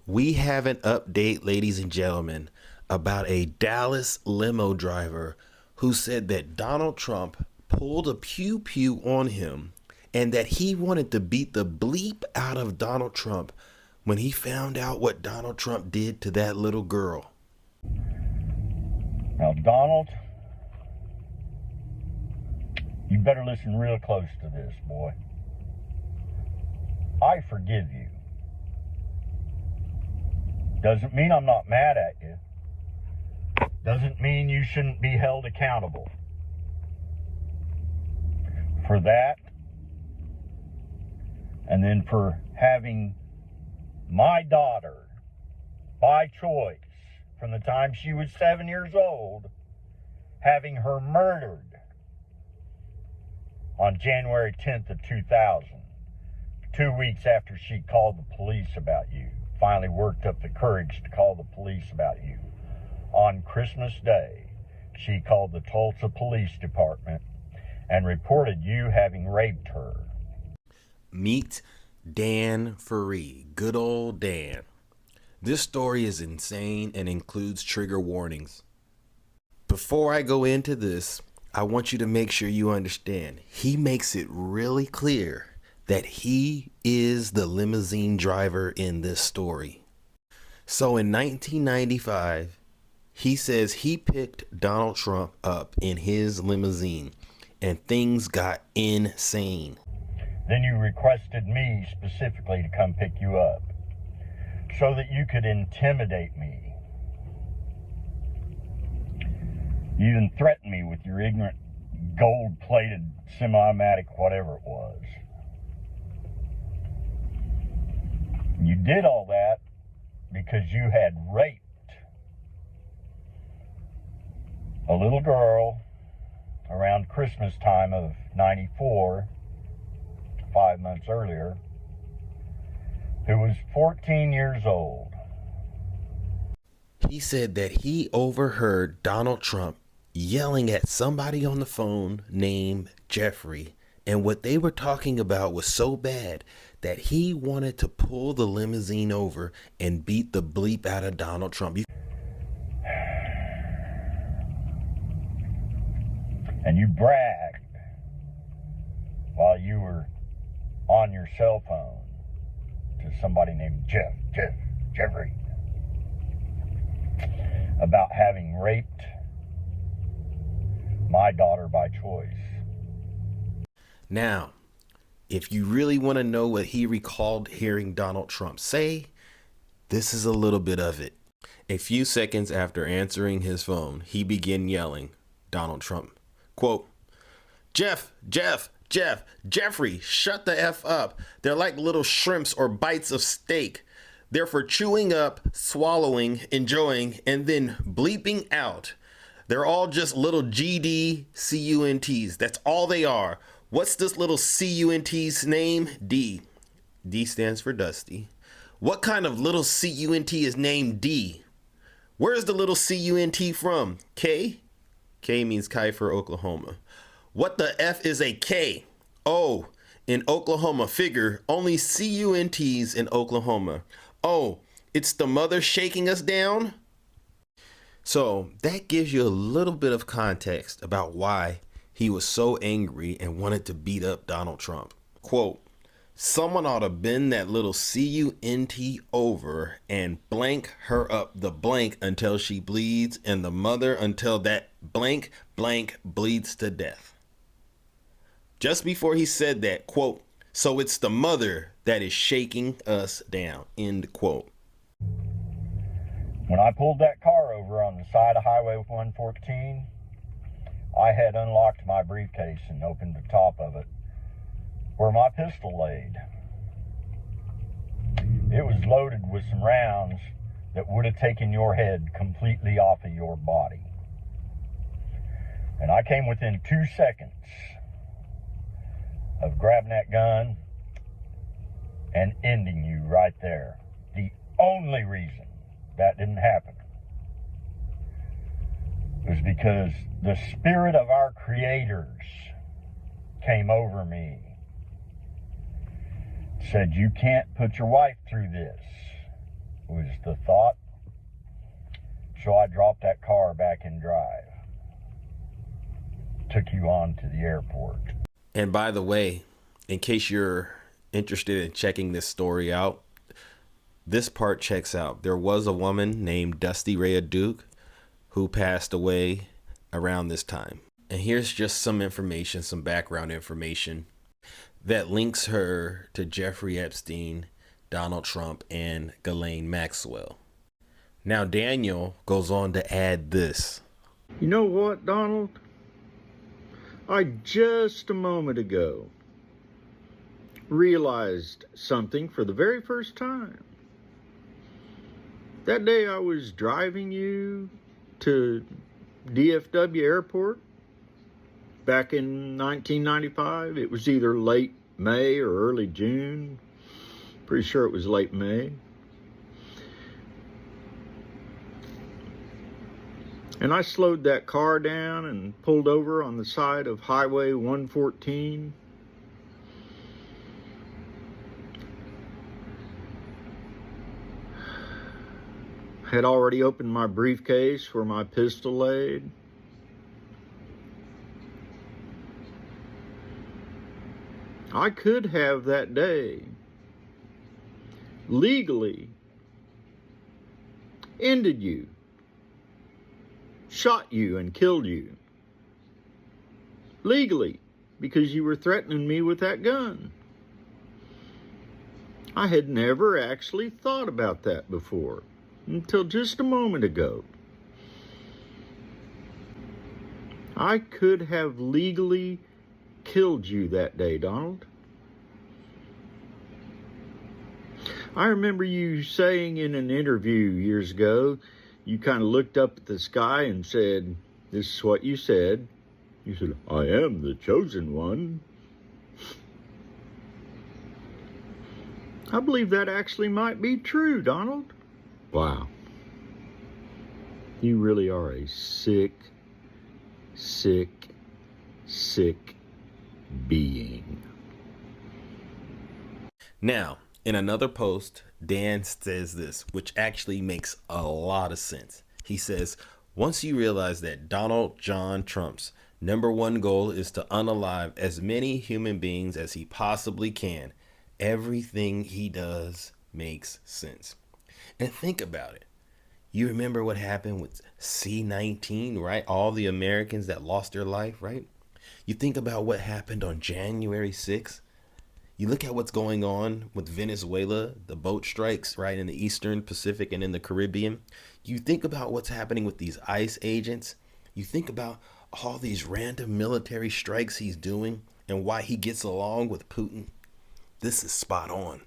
We have an update, ladies and gentlemen, about a Dallas limo driver who said that Donald Trump pulled a pew pew on him and that he wanted to beat the bleep out of Donald Trump when he found out what Donald Trump did to that little girl. Now, Donald, you better listen real close to this, boy. I forgive you. Doesn't mean I'm not mad at you. Doesn't mean you shouldn't be held accountable for that. And then for having my daughter, by choice, from the time she was 7 years old, having her murdered on January 10th of 2000, 2 weeks after she called the police about you. Finally worked up the courage to call the police about you. On Christmas Day, she called the Tulsa Police Department and reported you having raped her. Meet Dan Faree, good old Dan. This story is insane and includes trigger warnings. Before I go into this, I want you to make sure you understand. He makes it really clear that he is the limousine driver in this story. So in 1995, he says he picked Donald Trump up in his limousine and things got insane. Then you requested me specifically to come pick you up so that you could intimidate me. You even threatened me with your ignorant gold-plated semi-automatic whatever it was. You did all that because you had raped a little girl around Christmas time of '94, 5 months earlier, who was 14 years old. He said that he overheard Donald Trump yelling at somebody on the phone named Jeffrey, and what they were talking about was so bad that he wanted to pull the limousine over and beat the bleep out of Donald Trump. And you bragged while you were on your cell phone to somebody named Jeffrey, about having raped my daughter by choice. Now, if you really want to know what he recalled hearing Donald Trump say, this is a little bit of it. A few seconds after answering his phone, he began yelling, Donald Trump, quote, Jeffrey, shut the F up. They're like little shrimps or bites of steak. They're for chewing up, swallowing, enjoying, and then bleeping out. They're all just little GD CUNTs. That's all they are. What's this little CUNT's name? D. D stands for Dusty. What kind of little CUNT is named D? Where's the little CUNT from? K? K means Kiefer, Oklahoma. What the F is a K? Oh, in Oklahoma. Figure only CUNTs in Oklahoma. Oh, it's the mother shaking us down? So that gives you a little bit of context about why he was so angry and wanted to beat up Donald Trump. Quote, someone ought to bend that little CUNT over and blank her up the blank until she bleeds, and the mother until that blank bleeds to death. Just before he said that, quote, so it's the mother that is shaking us down, end quote. When I pulled that car over on the side of Highway 114, I had unlocked my briefcase and opened the top of it where my pistol laid. It was loaded with some rounds that would have taken your head completely off of your body. And I came within 2 seconds of grabbing that gun and ending you right there. The only reason that didn't happen was because the spirit of our creators came over me. Said, you can't put your wife through this. It was the thought. So I dropped that car back in drive. Took you on to the airport. And by the way, in case you're interested in checking this story out, this part checks out. There was a woman named Dusty Rhea Duke who passed away around this time. And here's just some information, some background information that links her to Jeffrey Epstein, Donald Trump, and Ghislaine Maxwell. Now, Daniel goes on to add this. You know what, Donald? I just a moment ago realized something for the very first time. That day I was driving you to DFW Airport back in 1995. It was either late May or early June. Pretty sure it was late May. And I slowed that car down and pulled over on the side of Highway 114. Had already opened my briefcase where my pistol laid. I could have that day legally ended you, shot you and killed you legally because you were threatening me with that gun. I had never actually thought about that before until just a moment ago. I could have legally killed you that day, Donald. I remember you saying in an interview years ago, you kind of looked up at the sky and said, this is what you said. You said, I am the chosen one. I believe that actually might be true, Donald. Wow. You really are a sick, sick, sick being. Now, in another post, Dan says this, which actually makes a lot of sense. He says, once you realize that Donald John Trump's #1 goal is to unalive as many human beings as he possibly can, everything he does makes sense. And think about it. You remember what happened with C-19, right? All the Americans that lost their life, right? You think about what happened on January 6th. You look at what's going on with Venezuela, the boat strikes, right, in the Eastern Pacific and in the Caribbean. You think about what's happening with these ICE agents. You think about all these random military strikes he's doing and why he gets along with Putin. This is spot on.